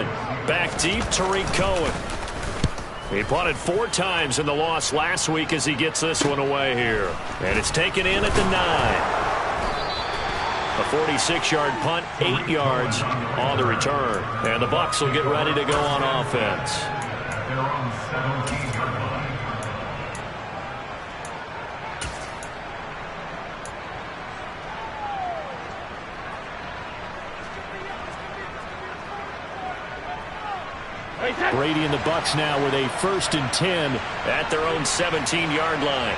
run. Back deep, Tariq Cohen. He punted 4 times in the loss last week as he gets this one away here. And it's taken in at the 9. A 46-yard punt, 8 yards on the return. And the Bucs will get ready to go on offense. Brady and the Bucs now with a 1st and 10 at their own 17-yard line.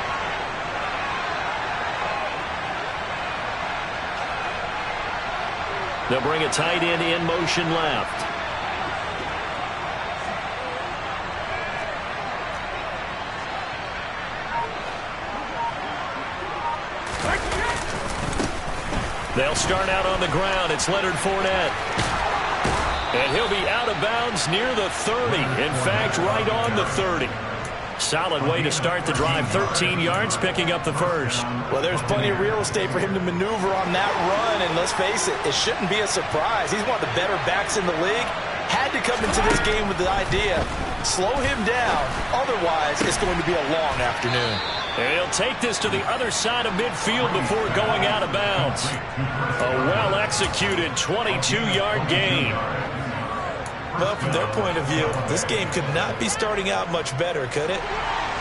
They'll bring a tight end in motion left. They'll start out on the ground. It's Leonard Fournette. And he'll be out of bounds near the 30. In fact, right on the 30. Solid way to start the drive. 13 yards, picking up the first. Well, there's plenty of real estate for him to maneuver on that run. And let's face it, it shouldn't be a surprise. He's one of the better backs in the league. Had to come into this game with the idea, slow him down. Otherwise, it's going to be a long afternoon. And he'll take this to the other side of midfield before going out of bounds. A well-executed 22-yard gain. Well, from their point of view, this game could not be starting out much better, could it?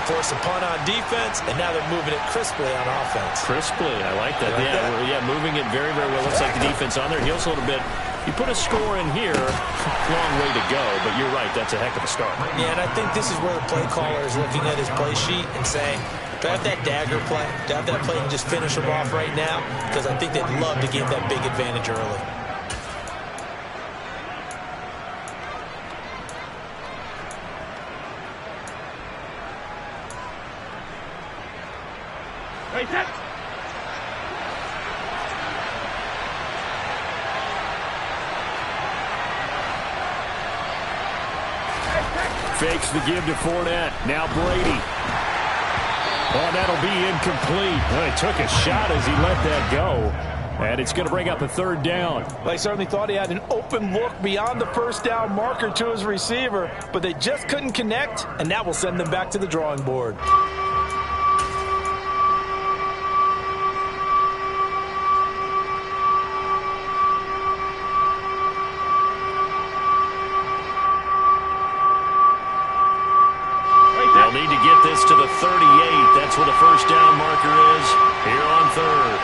Force a punt on defense, and now they're moving it crisply on offense. Crisply, I like that. Yeah, moving it very, very well. Looks like the defense on their heels a little bit. You put a score in here, long way to go, but you're right, that's a heck of a start. Yeah, and I think this is where the play caller is looking at his play sheet and saying, do I have that dagger play? Do I have that play and just finish them off right now? Because I think they'd love to give that big advantage early. Fakes the give to Fournette. Now Brady. Oh, that'll be incomplete. Well, he took a shot as he let that go. And it's going to bring up a 3rd down. Well, he certainly thought he had an open look beyond the 1st down marker to his receiver, but they just couldn't connect, and that will send them back to the drawing board. They'll need to get this to the 38. That's where the 1st down marker is here on 3rd.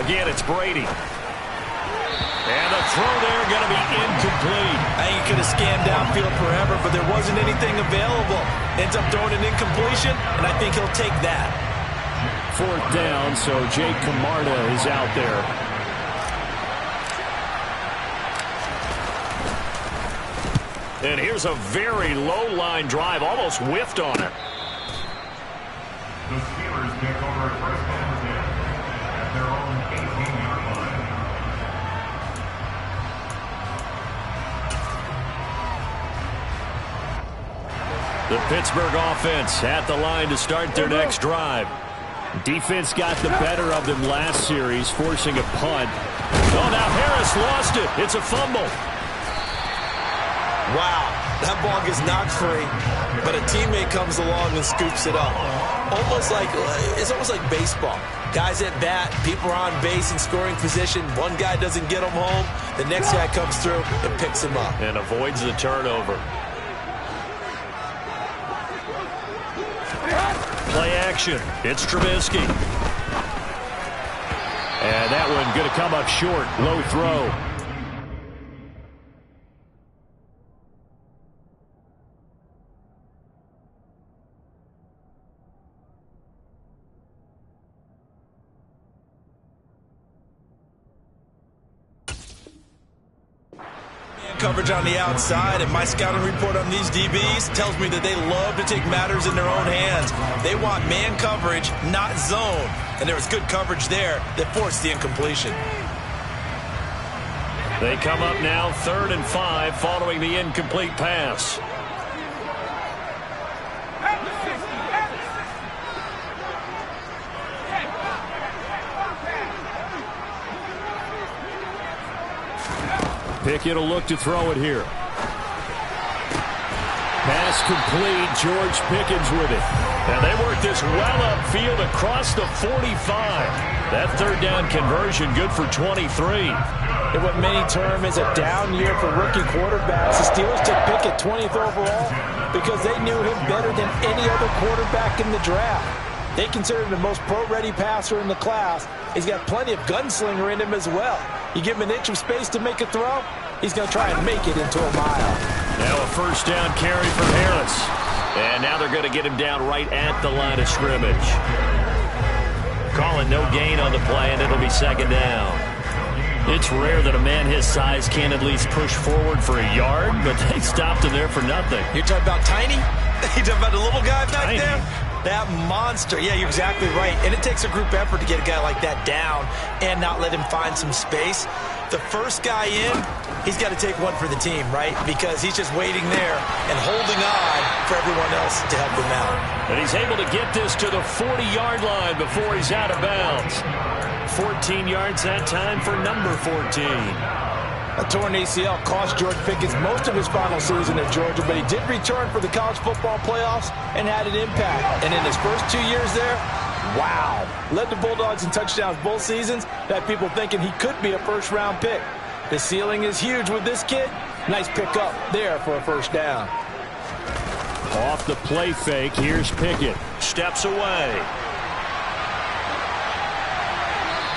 Again, it's Brady. And the throw there going to be incomplete. I think he could have scanned downfield forever, but there wasn't anything available. Ends up throwing an incompletion, and I think he'll take that. 4th down, so Jake Camarda is out there. And here's a very low-line drive, almost whiffed on it. The Steelers pick over a 1st and 10 at their own 18-yard line. The Pittsburgh offense at the line to start their next drive. Defense got the better of them last series, forcing a punt. Oh, now Harris lost it. It's a fumble. Wow, that ball gets knocked free, but a teammate comes along and scoops it up. It's almost like baseball. Guys at bat, people are on base in scoring position. One guy doesn't get him home. The next guy comes through and picks him up. And avoids the turnover. Play action. It's Trubisky. And that one going to come up short. Low throw. Coverage on the outside, and my scouting report on these DBs tells me that they love to take matters in their own hands. They want man coverage, not zone, and there was good coverage there that forced the incompletion. They come up now 3rd and 5 following the incomplete pass. Pickett will look to throw it here. Pass complete. George Pickens with it. And they work this well upfield across the 45. That third down conversion good for 23. In what many term is a down year for rookie quarterbacks, the Steelers took Pickett 20th overall because they knew him better than any other quarterback in the draft. They consider him the most pro-ready passer in the class. He's got plenty of gunslinger in him as well. You give him an inch of space to make a throw, he's going to try and make it into a mile. Now a first down carry for Harris. And now they're going to get him down right at the line of scrimmage. Calling no gain on the play, and it'll be second down. It's rare that a man his size can at least push forward for a yard, but they stopped him there for nothing. You're talking about Tiny? You're talking about the little guy back Tiny. there? That monster. Yeah, you're exactly right. And it takes a group effort to get a guy like that down and not let him find some space. The first guy in, he's got to take one for the team, right? Because he's just waiting there and holding on for everyone else to help him out. And he's able to get this to the 40-yard line before he's out of bounds. 14 yards that time for number 14. A torn ACL cost George Pickens most of his final season at Georgia, but he did return for the college football playoffs and had an impact. And in his first 2 years there, wow. Led the Bulldogs in touchdowns both seasons. Had people thinking he could be a first-round pick. The ceiling is huge with this kid. Nice pickup there for a first down. Off the play fake, here's Pickett. Steps away.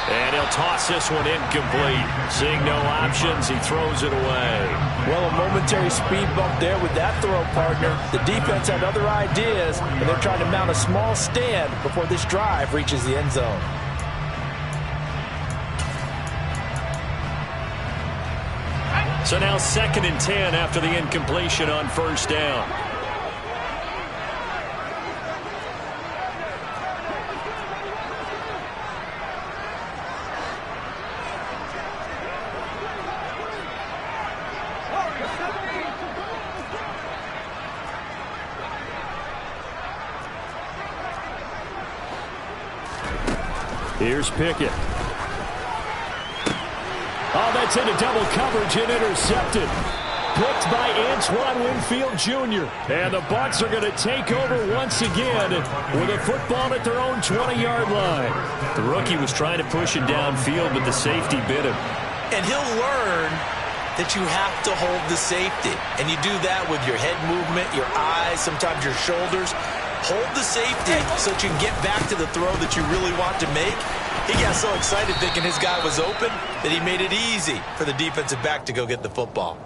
And he'll toss this one incomplete. Seeing no options, he throws it away. Well, a momentary speed bump there with that throw, partner. The defense had other ideas, and they're trying to mount a small stand before this drive reaches the end zone. So now 2nd and 10 after the incompletion on first down. Here's Pickett. Oh, that's into double coverage and intercepted. Picked by Antoine Winfield Jr. And the Bucs are going to take over once again with a football at their own 20-yard line. The rookie was trying to push it downfield, but the safety bit him. And he'll learn that you have to hold the safety. And you do that with your head movement, your eyes, sometimes your shoulders. Hold the safety so that you can get back to the throw that you really want to make. He got so excited thinking his guy was open that he made it easy for the defensive back to go get the football.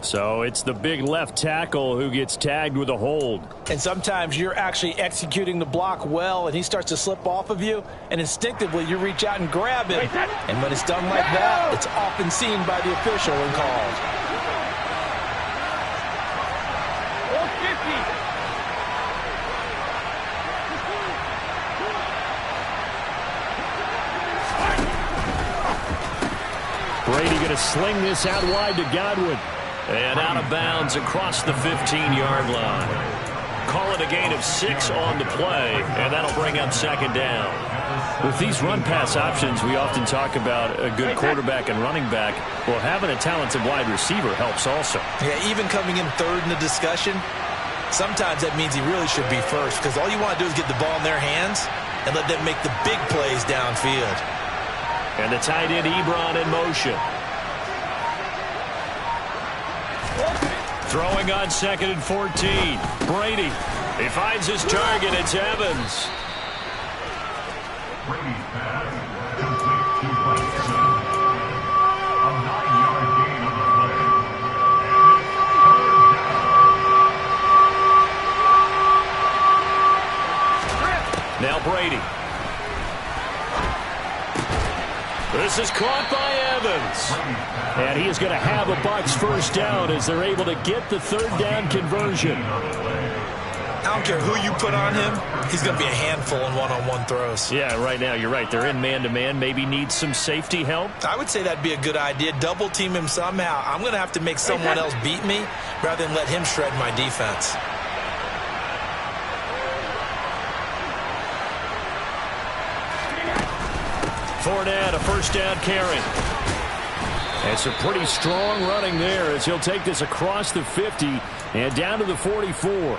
So it's the big left tackle who gets tagged with a hold. And sometimes you're actually executing the block well, and he starts to slip off of you, and instinctively you reach out and grab him. And when it's done like that, it's often seen by the official and called. Brady going to sling this out wide to Godwin. And out of bounds across the 15-yard line. Call it a gain of 6 on the play, and that'll bring up second down. With these run-pass options, we often talk about a good quarterback and running back. Well, having a talented wide receiver helps also. Yeah, even coming in third in the discussion, sometimes that means he really should be first, because all you want to do is get the ball in their hands and let them make the big plays downfield. And the tight end Ebron in motion. Throwing on 2nd and 14. Brady. He finds his target. It's Evans. Brady's pass complete to right side. A 9-yard gain on the play. And it's third down. Now Brady. This is caught by Evans. And he is going to have a Bucs first down as they're able to get the third down conversion. I don't care who you put on him, he's going to be a handful in one-on-one throws. Yeah, right now, you're right. They're in man-to-man. Maybe need some safety help. I would say that'd be a good idea. Double team him somehow. I'm going to have to make someone else beat me rather than let him shred my defense. Fournette, a first down carry. And some pretty strong running there as he'll take this across the 50 and down to the 44.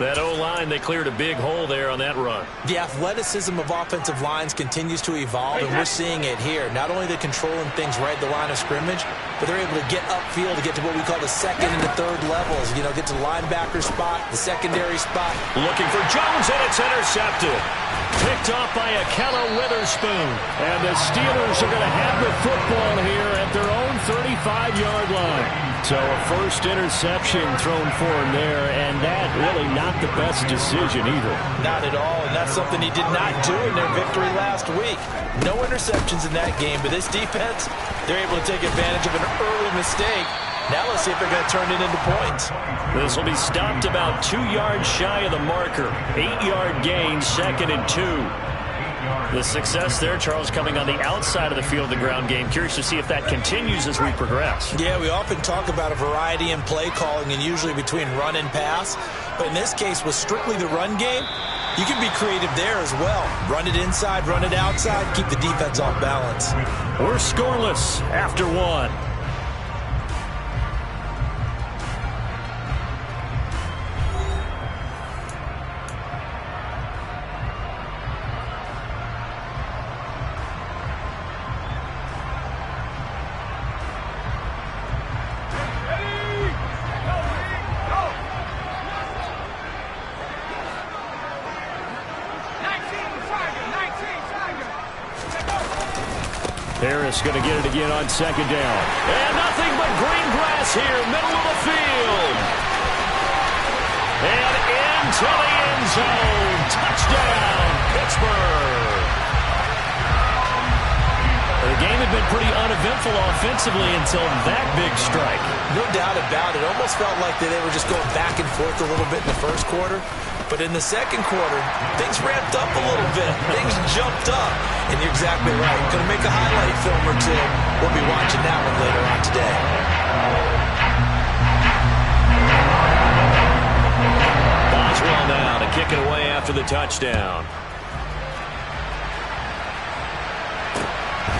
That O-line, they cleared a big hole there on that run. The athleticism of offensive lines continues to evolve, and we're seeing it here. Not only they're controlling things right at the line of scrimmage, but they're able to get upfield to get to what we call the second and the third levels. You know, get to the linebacker spot, the secondary spot. Looking for Jones, and it's intercepted. Picked off by Akello Witherspoon. And the Steelers are going to have the football here at their own 35-yard line. So a first interception thrown for him there, and that really not the best decision either. Not at all, and that's something he did not do in their victory last week. No interceptions in that game, but this defense, they're able to take advantage of an early mistake. Now let's see if they're going to turn it into points. This will be stopped about 2 yards shy of the marker. 8-yard gain, 2nd and 2. The success there, Charles, coming on the outside of the field, the ground game. Curious to see if that continues as we progress. Yeah, we often talk about a variety in play calling and usually between run and pass. But in this case, with strictly the run game, you can be creative there as well. Run it inside, run it outside, keep the defense off balance. We're scoreless after 1. Harris going to get it again on 2nd down. And nothing but green grass here, middle of the field. And into the end zone. Touchdown, Pittsburgh. The game had been pretty uneventful offensively until that big strike. No doubt about it. Almost felt like they were just going back and forth a little bit in the first quarter. But in the second quarter, things ramped up a little bit. Things jumped up. And you're exactly right. Going to make a highlight film or two. We'll be watching that one later on today. Boswell now to kick it away after the touchdown.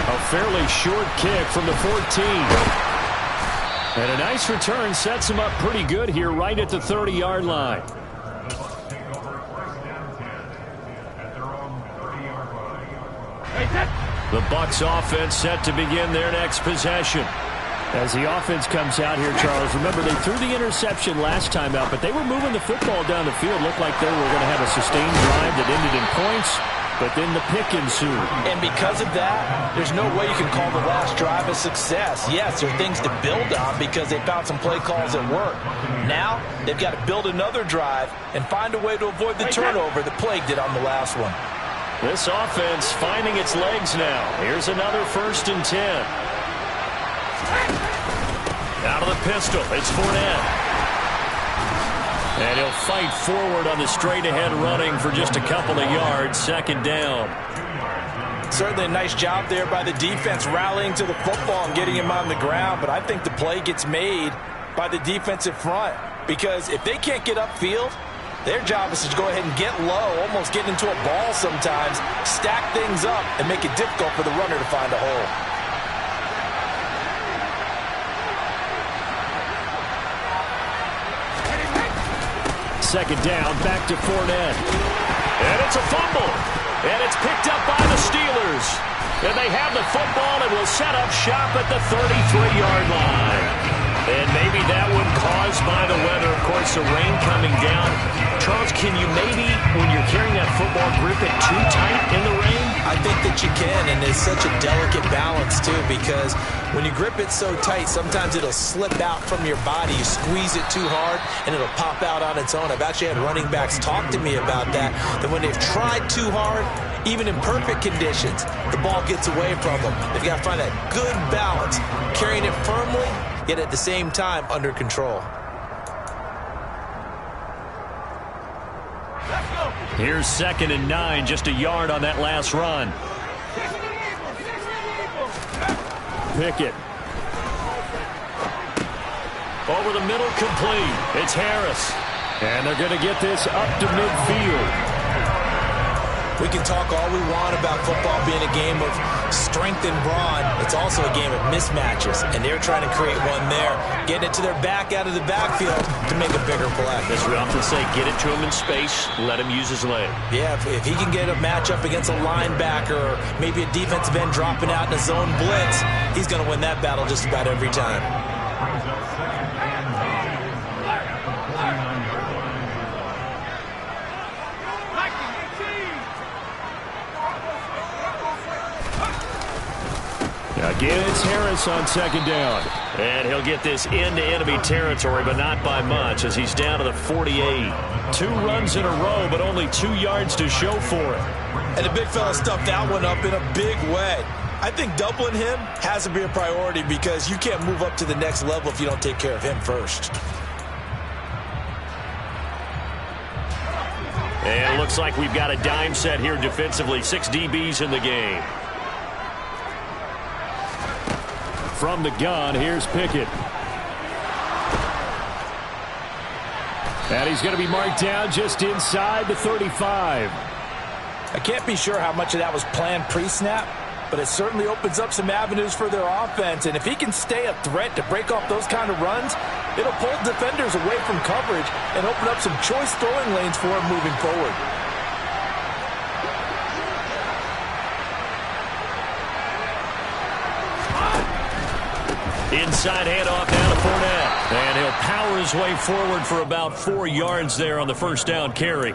A fairly short kick from the 14. And a nice return sets him up pretty good here right at the 30-yard line. The Bucs offense set to begin their next possession. As the offense comes out here, Charles, remember they threw the interception last time out, but they were moving the football down the field. Looked like they were going to have a sustained drive that ended in points, but then the pick ensued. And because of that, there's no way you can call the last drive a success. Yes, there are things to build on because they found some play calls that work. Now, they've got to build another drive and find a way to avoid the turnover that plagued it on the last one. This offense finding its legs now. Here's another 1st and 10. Out of the pistol, it's Fournette. And he'll fight forward on the straight-ahead running for just a couple of yards. 2nd down. Certainly a nice job there by the defense rallying to the football and getting him on the ground. But I think the play gets made by the defensive front. Because if they can't get upfield, their job is to go ahead and get low, almost get into a ball sometimes, stack things up, and make it difficult for the runner to find a hole. Second down, back to Fournette. And it's a fumble. And it's picked up by the Steelers. And they have the football and will set up shop at the 33-yard line. And maybe that one caused by the weather. Of course, the rain coming down. Charles, can you maybe, when you're carrying that football, grip it too tight in the rain? I think that you can, and it's such a delicate balance, too, because when you grip it so tight, sometimes it'll slip out from your body. You squeeze it too hard, and it'll pop out on its own. I've actually had running backs talk to me about that when they've tried too hard, even in perfect conditions, the ball gets away from them. They've got to find that good balance, carrying it firmly, yet at the same time under control. Here's 2nd and 9, just a yard on that last run. Pickett. Over the middle, complete. It's Harris. And they're going to get this up to midfield. We can talk all we want about football being a game of strength and brawn. It's also a game of mismatches, and they're trying to create one there, getting it to their back out of the backfield to make a bigger play. As we often say, get it to him in space, let him use his leg. Yeah, if he can get a matchup against a linebacker or maybe a defensive end dropping out in a zone blitz, he's going to win that battle just about every time. Brings up second and 9 at the 49-yard line. Again, it's Harris on second down. And he'll get this into enemy territory, but not by much, as he's down to the 48. 2 runs in a row, but only 2 yards to show for it. And the big fella stuffed that one up in a big way. I think doubling him has to be a priority because you can't move up to the next level if you don't take care of him first. And it looks like we've got a dime set here defensively. 6 DBs in the game. From the gun, here's Pickett. And he's going to be marked down just inside the 35. I can't be sure how much of that was planned pre-snap, but it certainly opens up some avenues for their offense. And if he can stay a threat to break off those kind of runs, it'll pull defenders away from coverage and open up some choice throwing lanes for him moving forward. Inside handoff down to Fournette. And he'll power his way forward for about 4 yards there on the first down carry.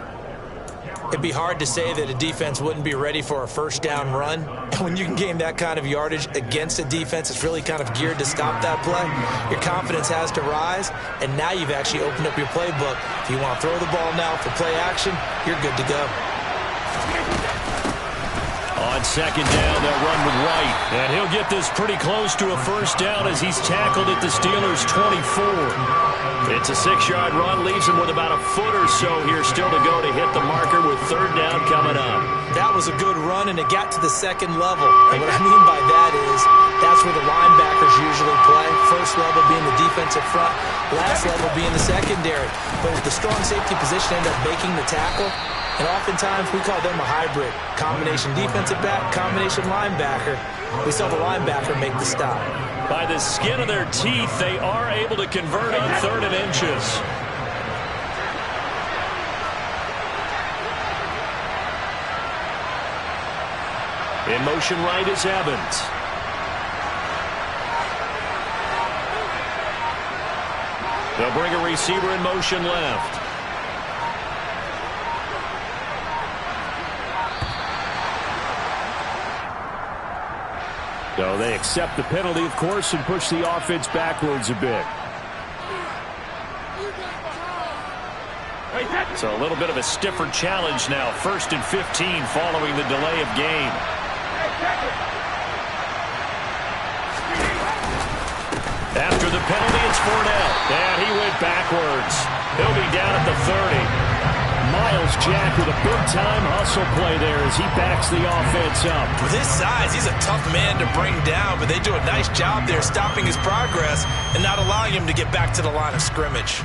It'd be hard to say that a defense wouldn't be ready for a first down run. And when you can gain that kind of yardage against a defense that's really kind of geared to stop that play, your confidence has to rise, and now you've actually opened up your playbook. If you want to throw the ball now for play action, you're good to go. On second down, they'll run with White. And he'll get this pretty close to a first down as he's tackled at the Steelers' 24. It's a 6-yard run, leaves him with about a foot or so here still to go to hit the marker with third down coming up. That was a good run, and it got to the second level. And what I mean by that is that's where the linebackers usually play. First level being the defensive front, last level being the secondary. But with the strong safety position end up making the tackle, and oftentimes we call them a hybrid. Combination defensive back, combination linebacker. We saw the linebacker make the stop. By the skin of their teeth, they are able to convert on 3rd and inches. In motion right is Evans. They'll bring a receiver in motion left. So they accept the penalty, of course, and push the offense backwards a bit. So a little bit of a stiffer challenge now. 1st and 15 following the delay of game. After the penalty, it's Fournette. And he went backwards. He'll be down at the 30. Miles Jack with a big-time hustle play there as he backs the offense up. With his size, he's a tough man to bring down, but they do a nice job there stopping his progress and not allowing him to get back to the line of scrimmage.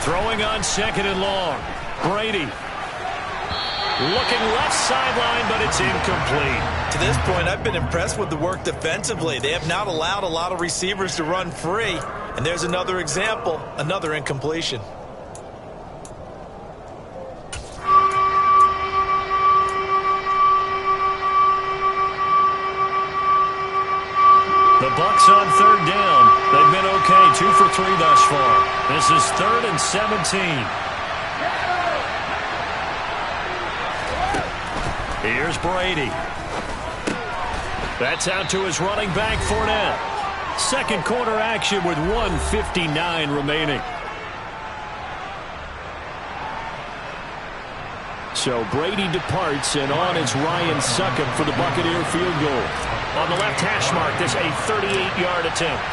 Throwing on 2nd and long. Brady. Looking left sideline, but it's incomplete. To this point, I've been impressed with the work defensively. They have not allowed a lot of receivers to run free. And there's another example, another incompletion. The Bucs on 3rd down. They've been okay, 2 for 3 thus far. This is 3rd and 17. Here's Brady. That's out to his running back, Fournette. Second quarter action with 1:59 remaining. So Brady departs, and on is Ryan Succop for the Buccaneer field goal. On the left hash mark, this a 38-yard attempt.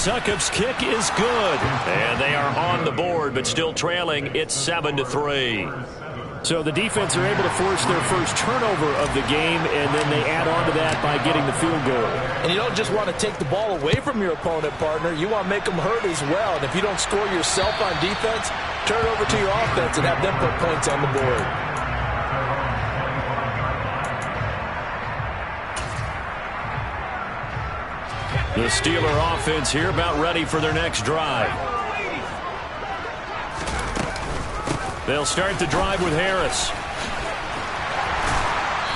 Succop's kick is good. And they are on the board, but still trailing. It's 7-3. So the defense are able to force their first turnover of the game, and then they add on to that by getting the field goal. And you don't just want to take the ball away from your opponent, partner. You want to make them hurt as well. And if you don't score yourself on defense, turn it over to your offense and have them put points on the board. The Steeler offense here about ready for their next drive. They'll start the drive with Harris.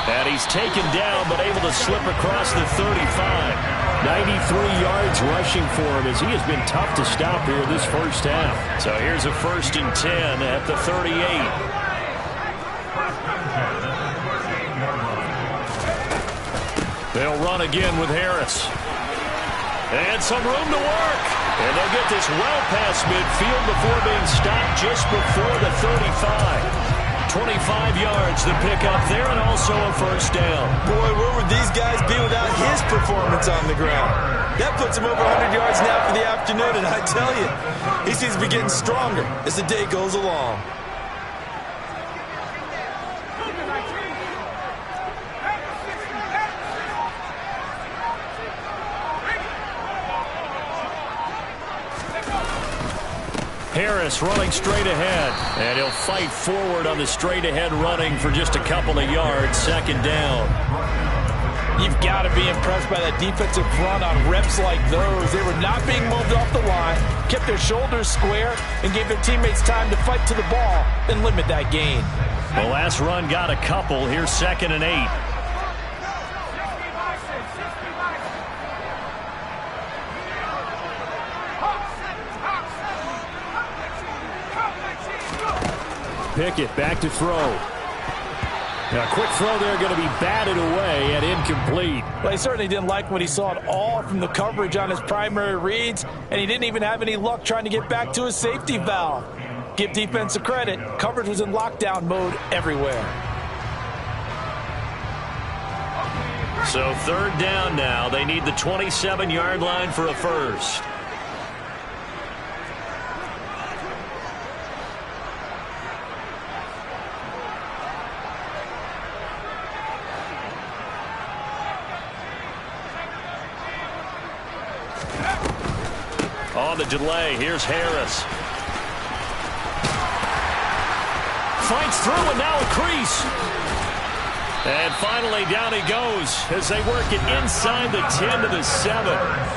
And he's taken down, but able to slip across the 35. 93 yards rushing for him as he has been tough to stop here this first half. So here's a 1st and 10 at the 38. They'll run again with Harris. And some room to work. And they'll get this well past midfield before being stopped just before the 35. 25 yards to pick up there and also a first down. Boy, where would these guys be without his performance on the ground? That puts him over 100 yards now for the afternoon, and I tell you, he seems to be getting stronger as the day goes along. Harris running straight ahead, and he'll fight forward on the straight ahead running for just a couple of yards. 2nd down. You've got to be impressed by that defensive front on reps like those. They were not being moved off the line, kept their shoulders square, and gave their teammates time to fight to the ball and limit that gain. The last run got a couple. Here's 2nd and 8. Pickett back to throw. Now, a quick throw there going to be batted away and incomplete. Well, he certainly didn't like what he saw at all from the coverage on his primary reads, and he didn't even have any luck trying to get back to his safety valve. Give defense a credit. Coverage was in lockdown mode everywhere. So 3rd down now. They need the 27-yard line for a first. On the delay, here's Harris. Fights through and now a crease. And finally down he goes as they work it inside the 10 to the 7.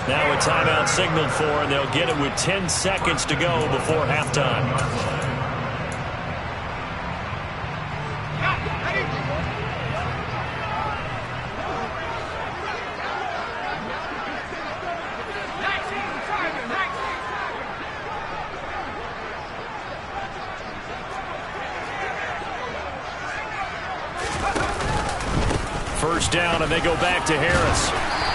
Now a timeout signaled for, and they'll get it with 10 seconds to go before halftime. First down, and they go back to Harris.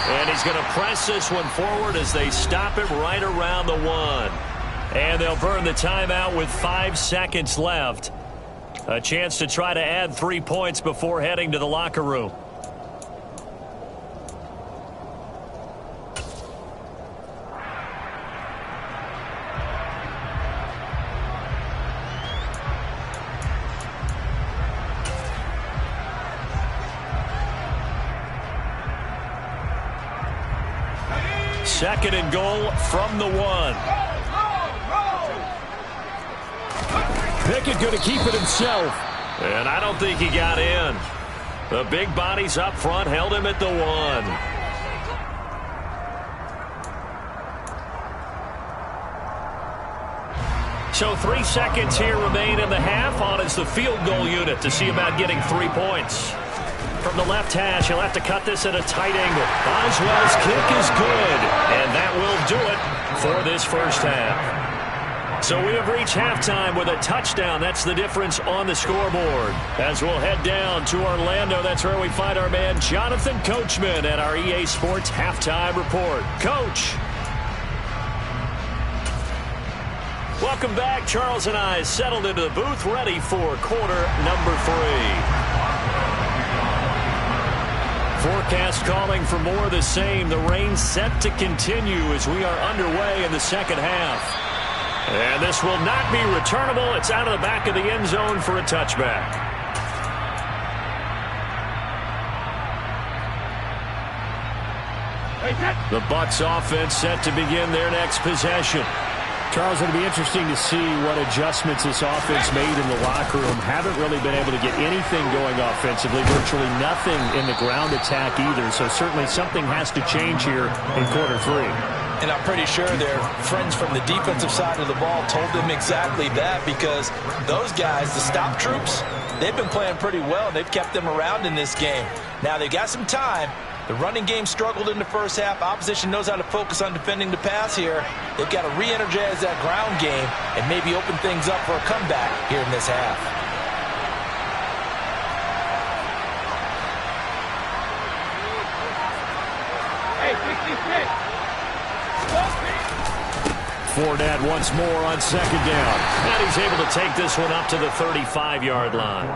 And he's going to press this one forward as they stop him right around the 1. And they'll burn the timeout with 5 seconds left. A chance to try to add 3 points before heading to the locker room. Second and goal from the 1. Pickett going to keep it himself. And I don't think he got in. The big bodies up front held him at the 1. So 3 seconds here remain in the half. On is the field goal unit to see about getting 3 points. From the left hash, he'll have to cut this at a tight angle. Boswell's kick is good, and that will do it for this first half. So we have reached halftime with a touchdown. That's the difference on the scoreboard. As we'll head down to Orlando, that's where we find our man Jonathan Coachman at our EA Sports Halftime Report. Coach. Welcome back. Charles and I settled into the booth, ready for quarter number 3. Forecast calling for more of the same. The rain set to continue as we are underway in the second half. And this will not be returnable. It's out of the back of the end zone for a touchback. The Bucs offense set to begin their next possession. Charles, it'll be interesting to see what adjustments this offense made in the locker room. Haven't really been able to get anything going offensively, virtually nothing in the ground attack either. So certainly something has to change here in quarter three. And I'm pretty sure their friends from the defensive side of the ball told them exactly that, because those guys, the stop troops, they've been playing pretty well. They've kept them around in this game. Now they've got some time. The running game struggled in the first half. Opposition knows how to focus on defending the pass here. They've got to re-energize that ground game and maybe open things up for a comeback here in this half. Fournette once more on second down. And he's able to take this one up to the 35-yard line.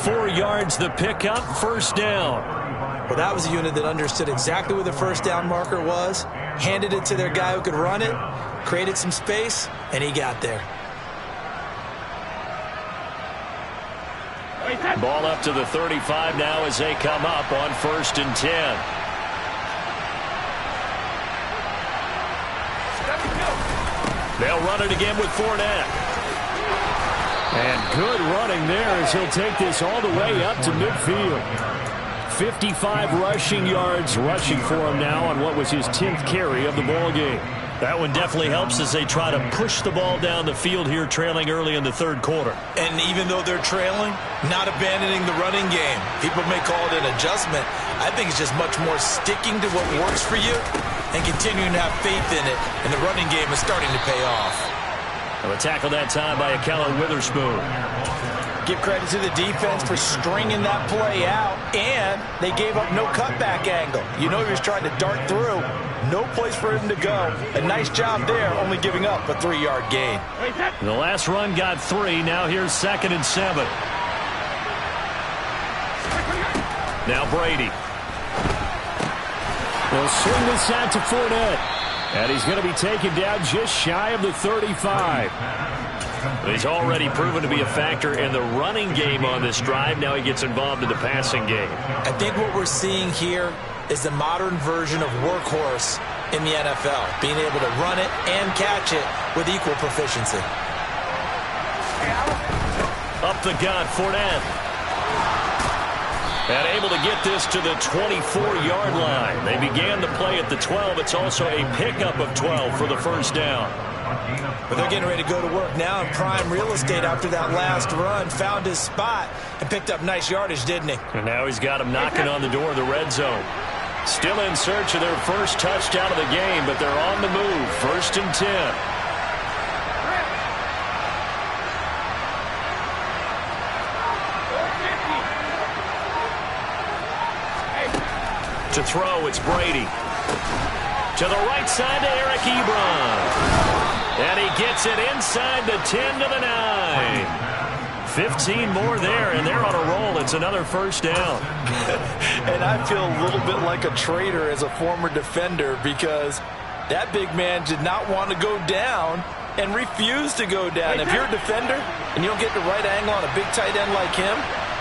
4 yards the pickup, first down. Well, that was a unit that understood exactly where the first down marker was, handed it to their guy who could run it, created some space, and he got there. Ball up to the 35 now as they come up on 1st and 10. They'll run it again with Fournette. And good running there as he'll take this all the way up to midfield. 55 rushing yards rushing for him now on what was his 10th carry of the ball game. That one definitely helps as they try to push the ball down the field here, trailing early in the third quarter. And even though they're trailing, not abandoning the running game. People may call it an adjustment. I think it's just much more sticking to what works for you and continuing to have faith in it. And the running game is starting to pay off. And a tackle that time by Akella Witherspoon. Give credit to the defense for stringing that play out, and they gave up no cutback angle. You know he was trying to dart through. No place for him to go. A nice job there, only giving up a 3-yard gain. The last run got 3. Now here's 2nd and 7. Now Brady. They'll swing this out to Fournette. And he's going to be taken down just shy of the 35. He's already proven to be a factor in the running game on this drive. Now he gets involved in the passing game. I think what we're seeing here is the modern version of workhorse in the NFL, being able to run it and catch it with equal proficiency. Up the gut, Fournette. And able to get this to the 24-yard line. They began the play at the 12. It's also a pickup of 12 for the first down. But they're getting ready to go to work now in prime real estate after that last run. Found his spot and picked up nice yardage, didn't he? And now he's got him knocking on the door of the red zone. Still in search of their first touchdown of the game, but they're on the move. 1st and 10. To throw, it's Brady. To the right side to Eric Ebron. And he gets it inside the 10 to the 9. 15 more there, and they're on a roll. It's another first down. And I feel a little bit like a traitor as a former defender, because that big man did not want to go down and refused to go down. If you're a defender and you don't get the right angle on a big tight end like him,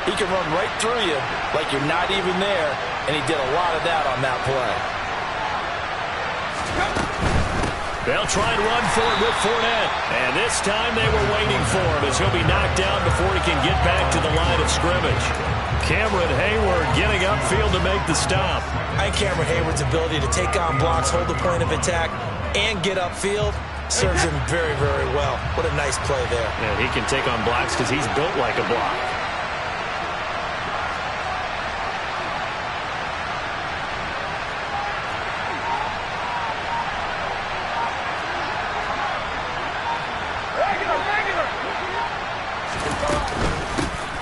he can run right through you like you're not even there, and he did a lot of that on that play. They'll try and run for it with Fournette. And this time they were waiting for him as he'll be knocked down before he can get back to the line of scrimmage. Cameron Hayward getting upfield to make the stop. I think Cameron Hayward's ability to take on blocks, hold the point of attack, and get upfield serves him very, very well. What a nice play there. And he can take on blocks because he's built like a block.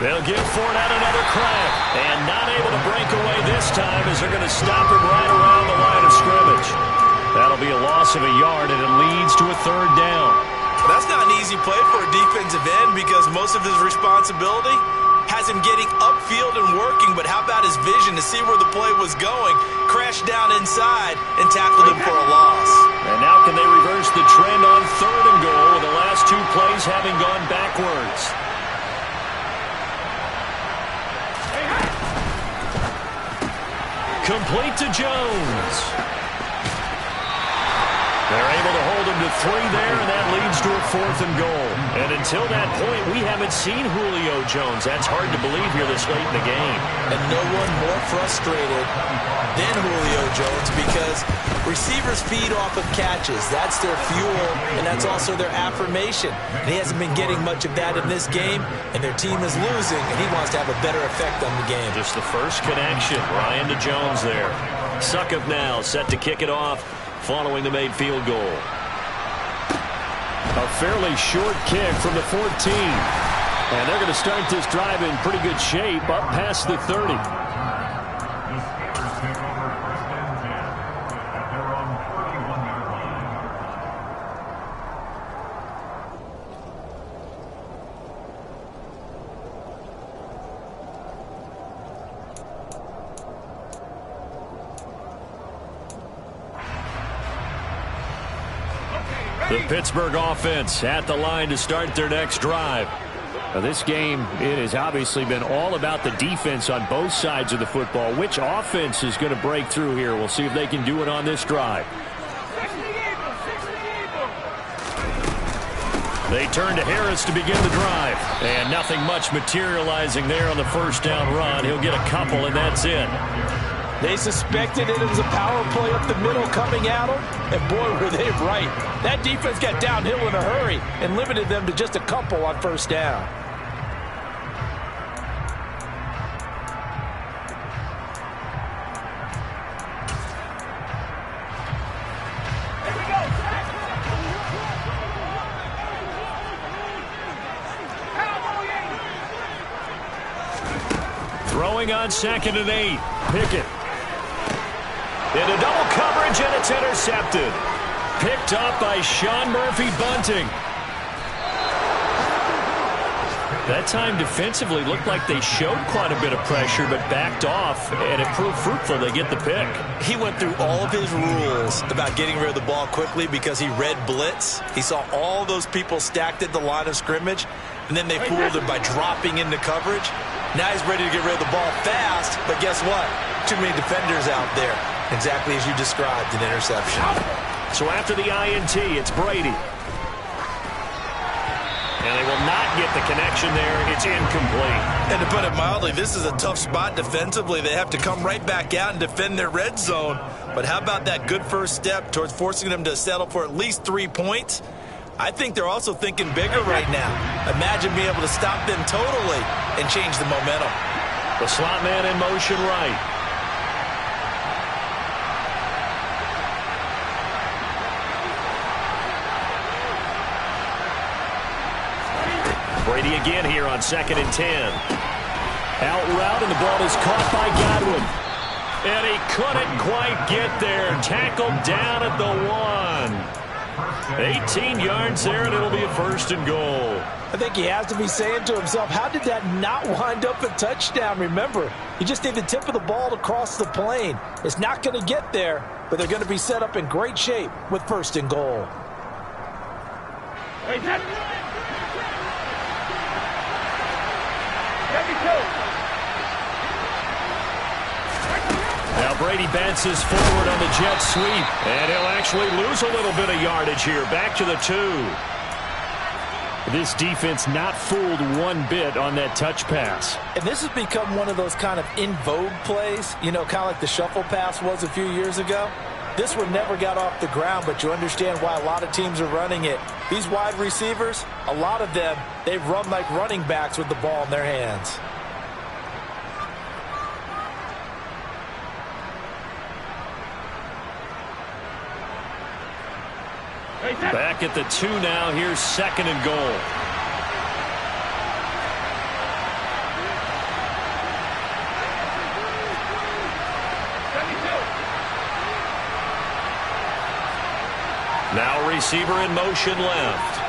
They'll give Fournette another crack. And not able to break away this time as they're going to stop him right around the line of scrimmage. That'll be a loss of a yard, and it leads to a 3rd down. Well, that's not an easy play for a defensive end, because most of his responsibility has him getting upfield and working, but how about his vision to see where the play was going? Crashed down inside and tackled him for a loss. And now can they reverse the trend on 3rd and goal with the last 2 plays having gone backwards? Complete to Jones. They're able to hold him to 3 there, and that leads to a 4th and goal. And until that point, we haven't seen Julio Jones. That's hard to believe here this late in the game. And no one more frustrated than Julio Jones because receivers feed off of catches. That's their fuel, and that's also their affirmation. And he hasn't been getting much of that in this game, and their team is losing, and he wants to have a better effect on the game. Just the first connection, Ryan to Jones there. Suckup now set to kick it off following the made field goal. A fairly short kick from the 14. And they're going to start this drive in pretty good shape up past the 30. The Steelers take over 1st and 10 at their own 31-yard line. The Pittsburgh offense at the line to start their next drive. Now, this game, it has obviously been all about the defense on both sides of the football. Which offense is going to break through here? We'll see if they can do it on this drive. They turn to Harris to begin the drive. And nothing much materializing there on the 1st down run. He'll get a couple, and that's it. They suspected it was a power play up the middle coming at them, and boy, were they right. That defense got downhill in a hurry and limited them to just a couple on 1st down. Throwing on 2nd and 8. Pickett. Into double coverage, and it's intercepted. Picked up by Sean Murphy-Bunting. That time defensively looked like they showed quite a bit of pressure, but backed off, and it proved fruitful. They get the pick. He went through all of his rules about getting rid of the ball quickly because he read blitz. He saw all those people stacked at the line of scrimmage, and then they fooled him by dropping into coverage. Now he's ready to get rid of the ball fast, but guess what? Too many defenders out there. Exactly as you described, an interception. So after the INT, it's Brady. And they will not get the connection there. It's incomplete. And to put it mildly, this is a tough spot defensively. They have to come right back out and defend their red zone. But how about that good first step towards forcing them to settle for at least 3 points? I think they're also thinking bigger right now. Imagine being able to stop them totally and change the momentum. The slot man in motion right. Brady again here on 2nd and 10. Out route, and the ball is caught by Godwin. And he couldn't quite get there. Tackled down at the 1. 18 yards there, and it'll be a 1st and goal. I think he has to be saying to himself, how did that not wind up a touchdown? Remember, you just need the tip of the ball to cross the plane. It's not going to get there, but they're going to be set up in great shape with 1st and goal. Now Brady bounces forward on the jet sweep, and he'll actually lose a little bit of yardage here. Back to the 2. This defense not fooled one bit on that touch pass. And this has become one of those kind of in vogue plays, you know, kind of like the shuffle pass was a few years ago. This one never got off the ground, but you understand why a lot of teams are running it. These wide receivers, a lot of them, they run like running backs with the ball in their hands. Back at the 2 now. Here's 2nd and goal. Now receiver in motion left.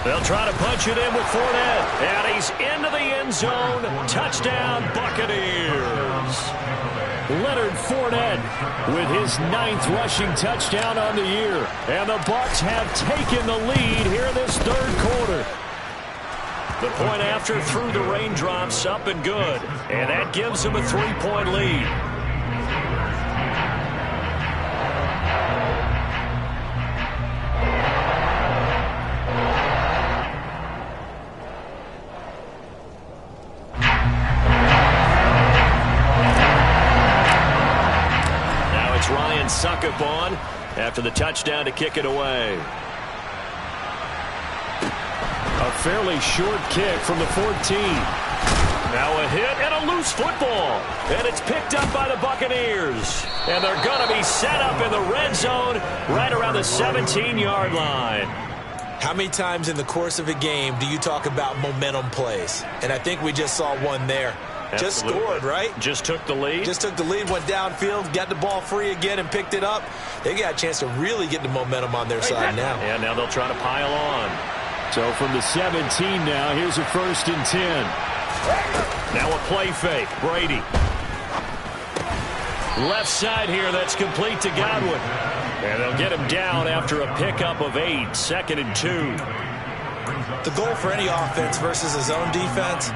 They'll try to punch it in with Fournette. And he's into the end zone. Touchdown, Buccaneers. Leonard Fournette with his 9th rushing touchdown on the year. And the Bucs have taken the lead here in this third quarter. The point after through the raindrops, up and good. And that gives them a 3-point lead. Suck up on after the touchdown to kick it away. A fairly short kick from the 14. Now a hit and a loose football. And it's picked up by the Buccaneers. And they're going to be set up in the red zone right around the 17-yard line. How many times in the course of a game do you talk about momentum plays? And I think we just saw one there. Absolutely. Just scored, right? Just took the lead. Just took the lead, went downfield, got the ball free again and picked it up. They got a chance to really get the momentum on their side now. And now they'll try to pile on. So from the 17 now, here's a 1st and 10. Now a play fake. Brady. Left side here, that's complete to Godwin. And they'll get him down after a pickup of 8. 2nd and 2. The goal for any offense versus his own defense,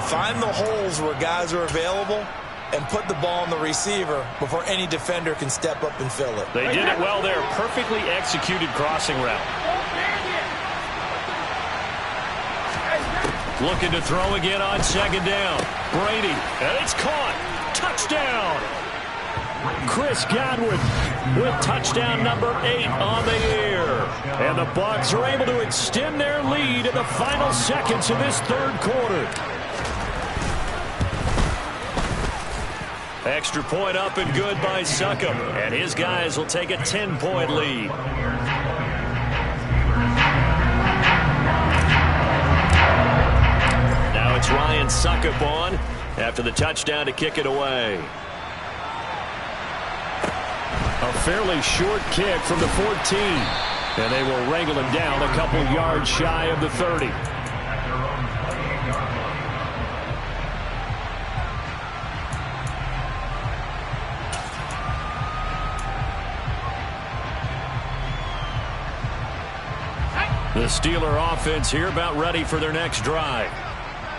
find the holes where guys are available and put the ball on the receiver before any defender can step up and fill it. They did it well there. Perfectly executed crossing route. Looking to throw again on 2nd down. Brady, and it's caught. Touchdown. Chris Godwin with touchdown number 8 on the year. And the Bucs are able to extend their lead in the final seconds of this third quarter. Extra point up and good by Succop. And his guys will take a 10-point lead. Now it's Ryan Succop on after the touchdown to kick it away. A fairly short kick from the 14. And they will wrangle him down a couple yards shy of the 30. The Steeler offense here about ready for their next drive.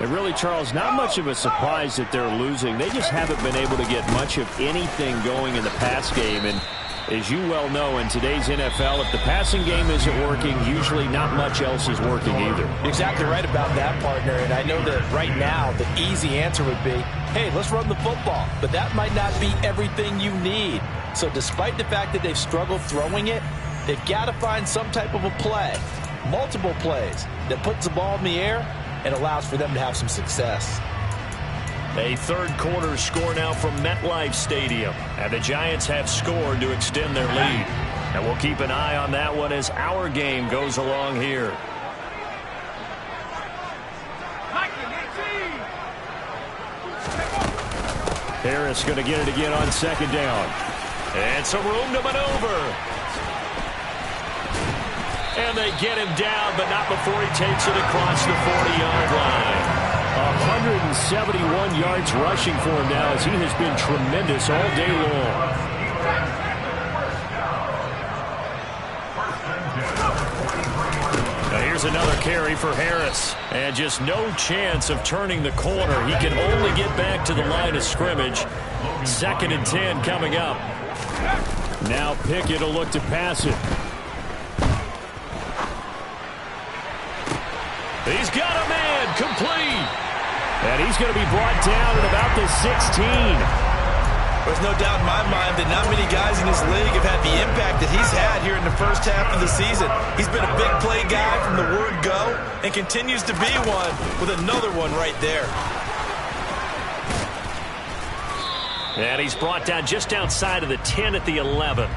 And really, Charles, not much of a surprise that they're losing. They just haven't been able to get much of anything going in the pass game. And as you well know, in today's NFL, if the passing game isn't working, usually not much else is working either. You're exactly right about that, partner. And I know that right now the easy answer would be, hey, let's run the football. But that might not be everything you need. So despite the fact that they've struggled throwing it, they've got to find some type of a play, multiple plays, that puts the ball in the air and allows for them to have some success. A third quarter score now from MetLife Stadium. And the Giants have scored to extend their lead. And we'll keep an eye on that one as our game goes along here. Harris going to get it again on 2nd down. And some room to maneuver. And they get him down, but not before he takes it across the 40-yard line. 171 yards rushing for him now as he has been tremendous all day long. Now here's another carry for Harris. And just no chance of turning the corner. He can only get back to the line of scrimmage. 2nd and 10 coming up. Now Pickett will look to pass it. He's got a man, complete. And he's going to be brought down at about the 16. There's no doubt in my mind that not many guys in this league have had the impact that he's had here in the first half of the season. He's been a big play guy from the word go and continues to be one with another one right there. And he's brought down just outside of the 10 at the 11.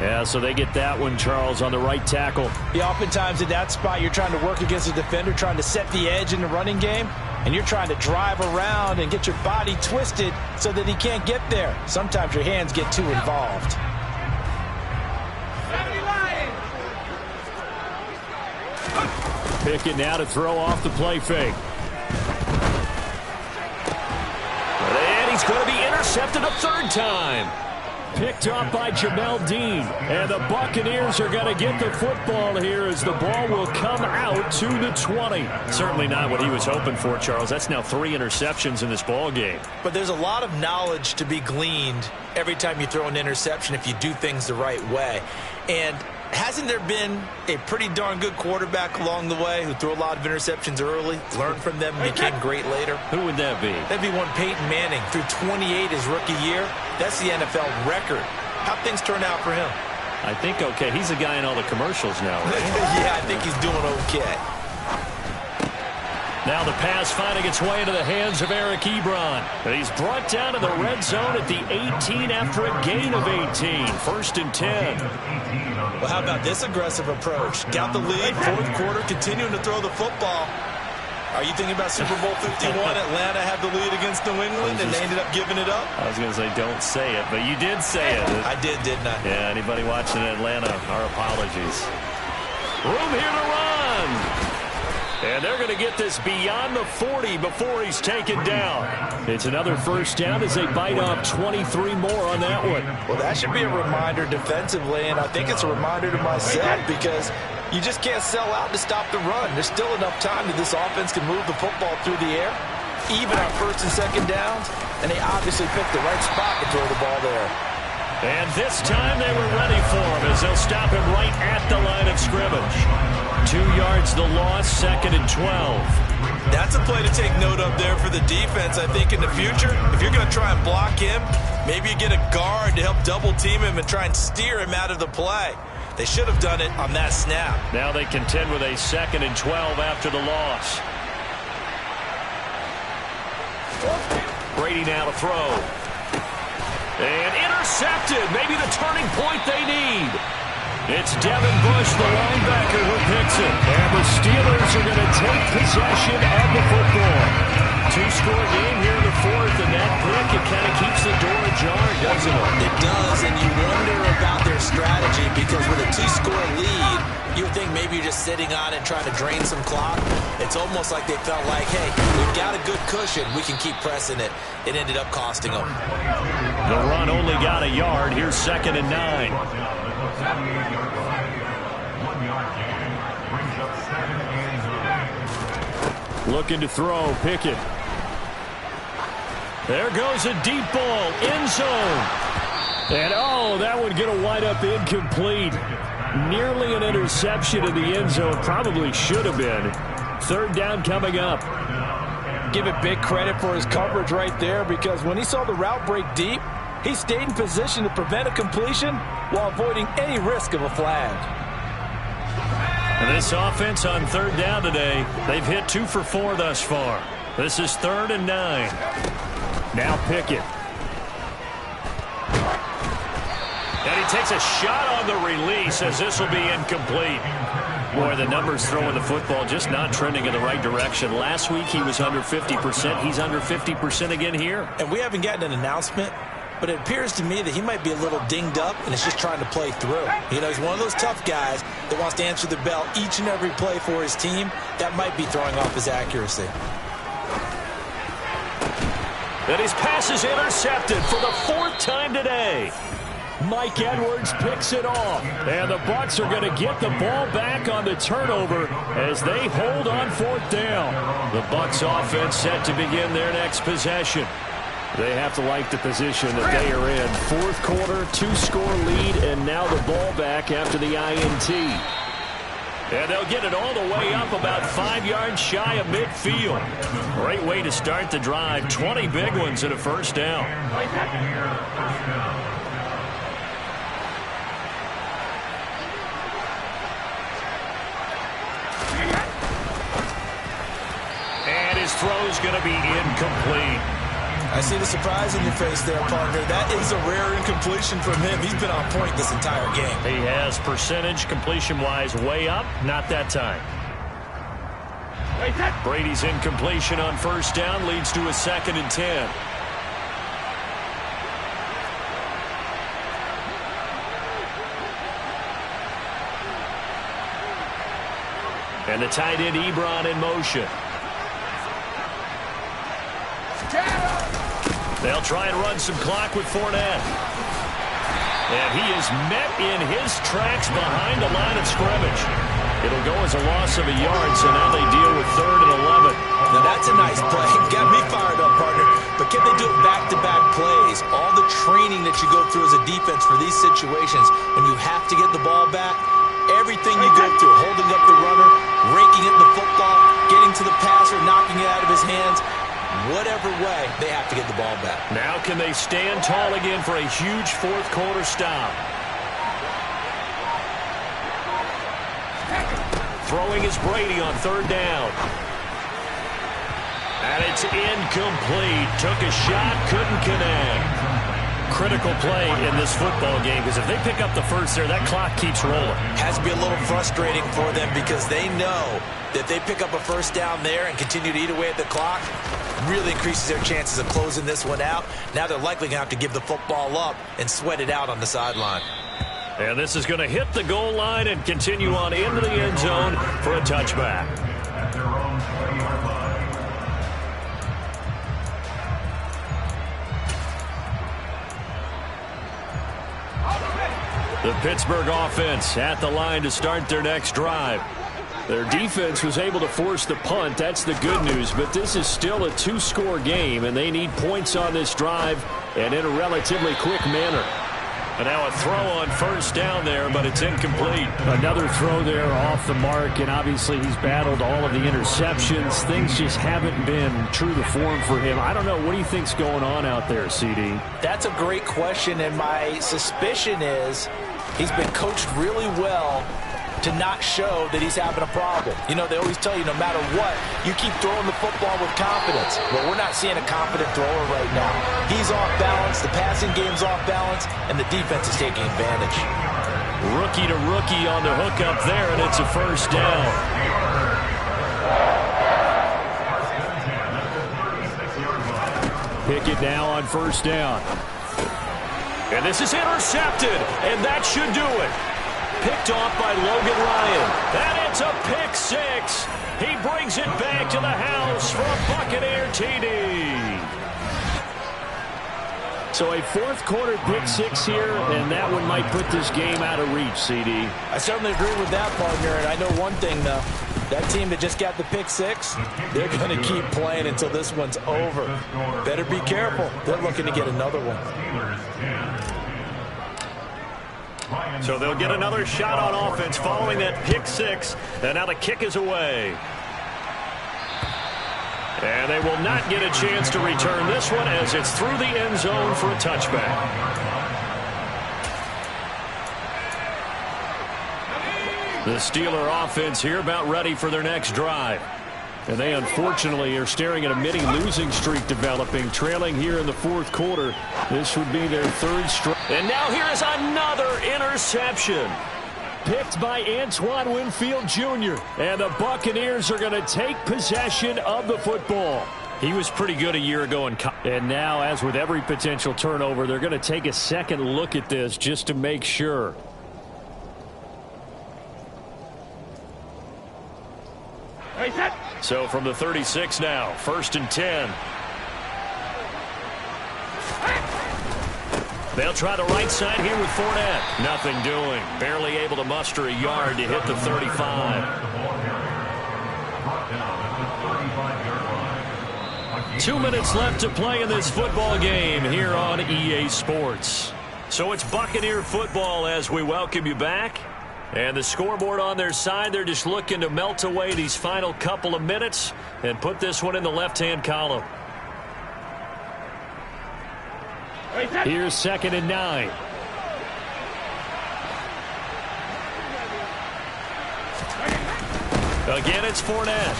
Yeah, so they get that one, Charles, on the right tackle. Yeah, oftentimes in that spot, you're trying to work against a defender, trying to set the edge in the running game, and you're trying to drive around and get your body twisted so that he can't get there. Sometimes your hands get too involved. Pickett now to throw off the play fake. And he's going to be intercepted a third time. Picked off by Jamel Dean. And the Buccaneers are going to get the football here as the ball will come out to the 20. Certainly not what he was hoping for, Charles. That's now 3 interceptions in this ball game. But there's a lot of knowledge to be gleaned every time you throw an interception if you do things the right way. And hasn't there been a pretty darn good quarterback along the way who threw a lot of interceptions early, learned from them, and became great later? Who would that be? That'd be one Peyton Manning, threw 28 his rookie year. That's the NFL record. How'd things turn out for him? I think okay. He's a guy in all the commercials now, right? Yeah, I think he's doing okay. Now the pass finding its way into the hands of Eric Ebron. And he's brought down to the red zone at the 18 after a gain of 18. 1st and 10. Well, how about this aggressive approach? Got the lead, 4th quarter, continuing to throw the football. Are you thinking about Super Bowl 51? Atlanta had the lead against New England, and they ended up giving it up? I was going to say don't say it, but you did say it. I did, didn't I? Yeah, anybody watching Atlanta, our apologies. Room here to run. And they're going to get this beyond the 40 before he's taken down. It's another first down as they bite off 23 more on that one. Well, that should be a reminder defensively, and I think it's a reminder to myself because you just can't sell out to stop the run. There's still enough time that this offense can move the football through the air, even on 1st and 2nd downs, and they obviously picked the right spot to throw the ball there. And this time they were ready for him as they'll stop him right at the line of scrimmage. 2 yards the loss, 2nd and 12. That's a play to take note of there for the defense, I think, in the future. If you're going to try and block him, maybe you get a guard to help double-team him and try and steer him out of the play. They should have done it on that snap. Now they contend with a 2nd and 12 after the loss. Brady now to throw. And intercepted. Maybe the turning point they need. It's Devin Bush, the linebacker, who picks it. And the Steelers are going to take possession of the football. 2-score game here in the 4th, and that pick, it kind of keeps the door ajar, doesn't it? It does, and you wonder about their strategy because with a 2-score lead, you would think maybe you're just sitting on it trying to drain some clock. It's almost like they felt like, hey, we've got a good cushion. We can keep pressing it. It ended up costing them. The run only got a yard. Here's 2nd and 9. Looking to throw, Pickett. There goes a deep ball, end zone. And, oh, that would get a wind up incomplete. Nearly an interception in the end zone. Probably should have been. 3rd down coming up. Give it big credit for his coverage right there because when he saw the route break deep, he stayed in position to prevent a completion while avoiding any risk of a flag. And this offense on 3rd down today, they've hit 2 for 4 thus far. This is 3rd and 9. Now Pickett. And he takes a shot on the release as this will be incomplete. Boy, the numbers throwing the football just not trending in the right direction. Last week he was under 50%. He's under 50% again here. And we haven't gotten an announcement, but it appears to me that he might be a little dinged up and is just trying to play through. You know, he's one of those tough guys that wants to answer the bell each and every play for his team. That might be throwing off his accuracy. And his pass is intercepted for the 4th time today. Mike Edwards picks it off. And the Bucs are going to get the ball back on the turnover as they hold on 4th down. The Bucs offense set to begin their next possession. They have to like the position that they are in. 4th quarter, 2-score lead, and now the ball back after the INT. And they'll get it all the way up about 5 yards shy of midfield. Great way to start the drive. 20 big ones and a 1st down. And his throw's going to be incomplete. I see the surprise in your face there, partner. That is a rare incompletion from him. He's been on point this entire game. He has percentage completion-wise way up. Not that time. Brady's incompletion on 1st down leads to a 2nd and 10. And the tight end Ebron in motion. They'll try and run some clock with Fournette. And he is met in his tracks behind the line of scrimmage. It'll go as a loss of a yard, so now they deal with 3rd and 11. Now that's a nice play. Got me fired up, partner. But can they do it back-to-back plays? All the training that you go through as a defense for these situations, when you have to get the ball back, everything you go through, holding up the runner, raking it in the football, getting to the passer, knocking it out of his hands, whatever way, they have to get the ball back. Now can they stand tall again for a huge fourth-quarter stop? Throwing is Brady on 3rd down. And it's incomplete. Took a shot, couldn't connect. Critical play in this football game, because if they pick up the first there, that clock keeps rolling. Has to be a little frustrating for them because they know that if they pick up a first down there and continue to eat away at the clock, really increases their chances of closing this one out. Now they're likely going to have to give the football up and sweat it out on the sideline. And this is going to hit the goal line and continue on into the end zone for a touchback. At their own 20-yard line. The Pittsburgh offense at the line to start their next drive. Their defense was able to force the punt. That's the good news. But this is still a 2-score game, and they need points on this drive and in a relatively quick manner. And now a throw on first down there, but it's incomplete. Another throw there off the mark, and obviously he's battled all of the interceptions. Things just haven't been true to form for him. I don't know. What do you think's going on out there, CD? That's a great question, and my suspicion is he's been coached really well to not show that he's having a problem. You know, they always tell you no matter what, you keep throwing the football with confidence. Well, we're not seeing a confident thrower right now. He's off balance, the passing game's off balance, and the defense is taking advantage. Rookie to rookie on the hook up there, and it's a first down. Pickett now on first down. And this is intercepted, and that should do it. Picked off by Logan Ryan. And it's a pick six. He brings it back to the house for a Buccaneer TD. So a fourth-quarter pick six here, and that one might put this game out of reach, CD. I certainly agree with that, partner, and I know one thing, though. That team that just got the pick six, they're going to keep playing until this one's over. Better be careful. They're looking to get another one. So they'll get another shot on offense following that pick six. And now the kick is away. And they will not get a chance to return this one as it's through the end zone for a touchback. The Steeler offense here about ready for their next drive. And they unfortunately are staring at a mini losing streak developing, trailing here in the fourth quarter. This would be their third straight. And now here is another interception. Picked by Antoine Winfield Jr. And the Buccaneers are going to take possession of the football. He was pretty good a year ago in college. And now, as with every potential turnover, they're going to take a second look at this just to make sure. So from the 36 now, 1st and 10. They'll try the right side here with Fournette. Nothing doing. Barely able to muster a yard to hit the 35. 2 minutes left to play in this football game here on EA Sports. So it's Buccaneer football as we welcome you back. And the scoreboard on their side, they're just looking to melt away these final couple of minutes and put this one in the left-hand column. Here's 2nd and 9. Again, it's Fournette.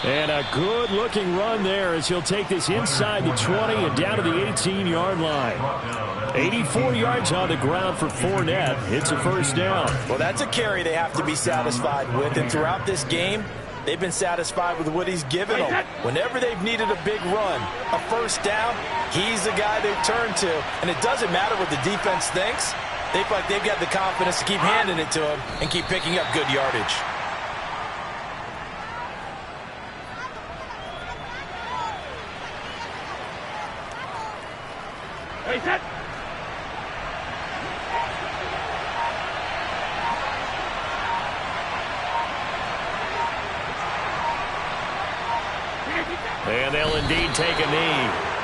And a good-looking run there as he'll take this inside the 20 and down to the 18-yard line. 84 yards on the ground for Fournette. It's a first down. Well, that's a carry they have to be satisfied with. And throughout this game, they've been satisfied with what he's given them. Whenever they've needed a big run, a first down, he's the guy they've turned to. And it doesn't matter what the defense thinks. They feel like they've got the confidence to keep handing it to him and keep picking up good yardage. Hey, set. And they'll indeed take a knee.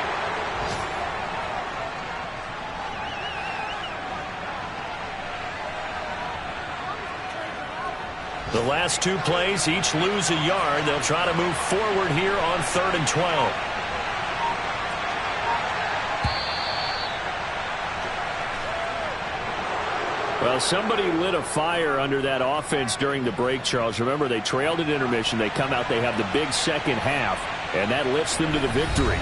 The last two plays each lose a yard. They'll try to move forward here on 3rd and 12. Well, somebody lit a fire under that offense during the break, Charles. Remember, they trailed at intermission. They come out, they have the big second half, and that lifts them to the victory.